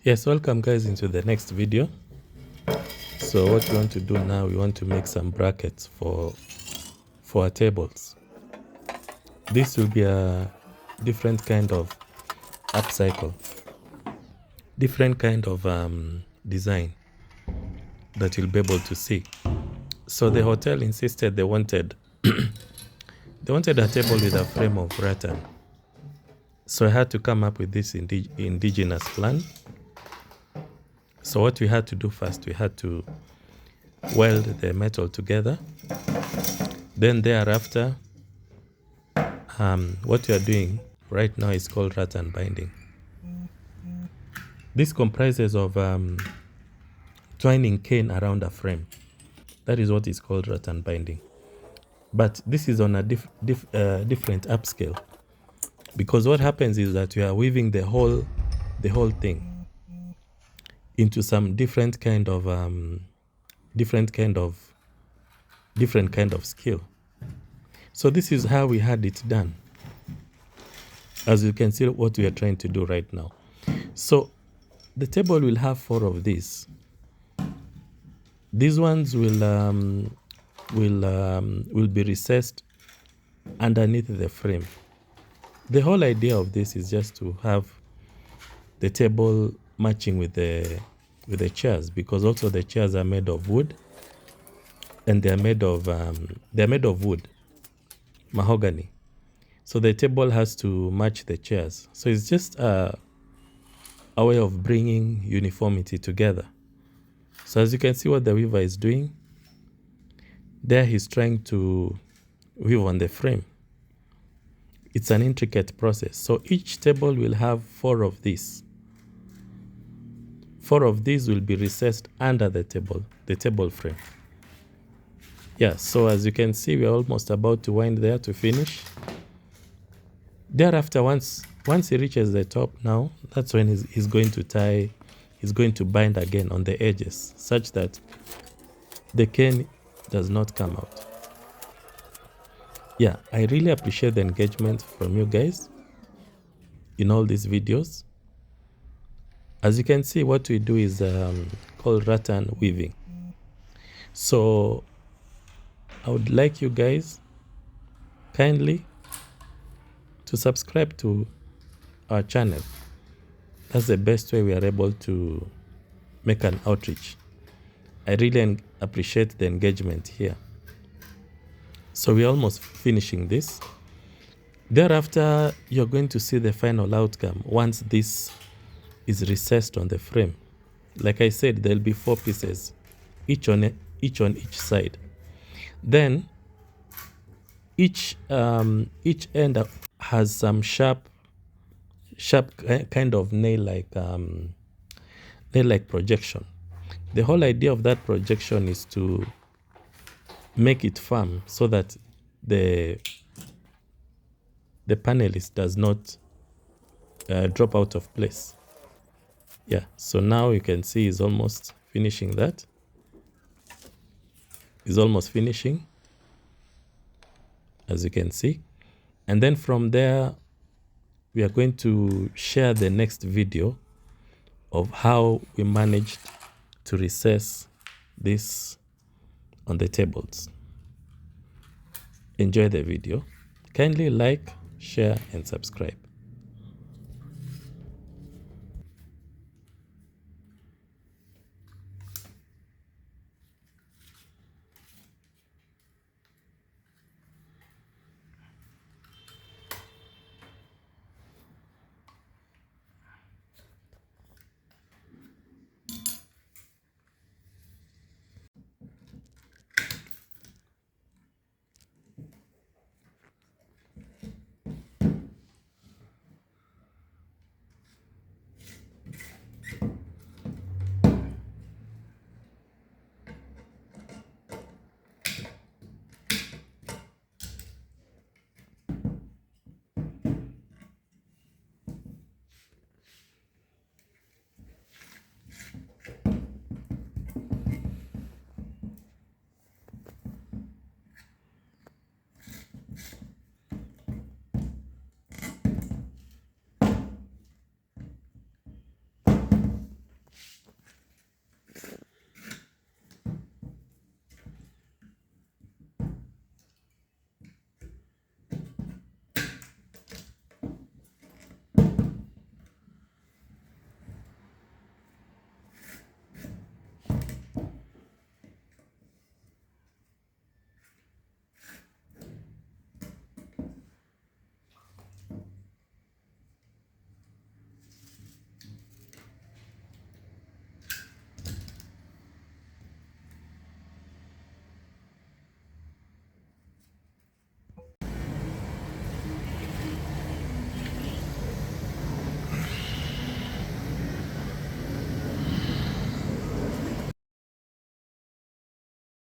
Yes, welcome guys into the next video. So what we want to do now, we want to make some brackets for our tables. This will be a different kind of upcycle, different kind of design that you'll be able to see. So the hotel insisted they wanted they wanted a table with a frame of rattan. So I had to come up with this indigenous plan. So what we had to do first, we had to weld the metal together. Then thereafter, what we are doing right now is called rattan binding. This comprises of twining cane around a frame. That is what is called rattan binding. But this is on a different upscale, because what happens is that we are weaving the whole thing into some different kind of skill. So this is how we had it done. As you can see, what we are trying to do right now. So the table will have 4 of these. These ones will be recessed underneath the frame. The whole idea of this is just to have the table matching with the chairs, because also the chairs are made of wood, and they are made of wood, mahogany. So the table has to match the chairs. So it's just a way of bringing uniformity together. So as you can see what the weaver is doing, there he's trying to weave on the frame. It's an intricate process. So each table will have 4 of these. 4 of these will be recessed under the table frame. Yeah, so as you can see, we're almost about to wind there to finish. Thereafter, once he reaches the top now, that's when he's going to tie, he's going to bind again on the edges, such that the cane does not come out. Yeah, I really appreciate the engagement from you guys in all these videos. As you can see, what we do is called rattan weaving. So I would like you guys kindly to subscribe to our channel. That's the best way we are able to make an outreach. I really appreciate the engagement here. So we're almost finishing this. Thereafter, you're going to see the final outcome once this is recessed on the frame. Like I said, there'll be 4 pieces, each on each side. Then each end has some sharp kind of nail-like projection. The whole idea of that projection is to make it firm so that the panelist does not drop out of place. Yeah, so now you can see he's almost finishing that. He's almost finishing, as you can see. And then from there, we are going to share the next video of how we managed to recess this on the tables. Enjoy the video. Kindly like, share, and subscribe.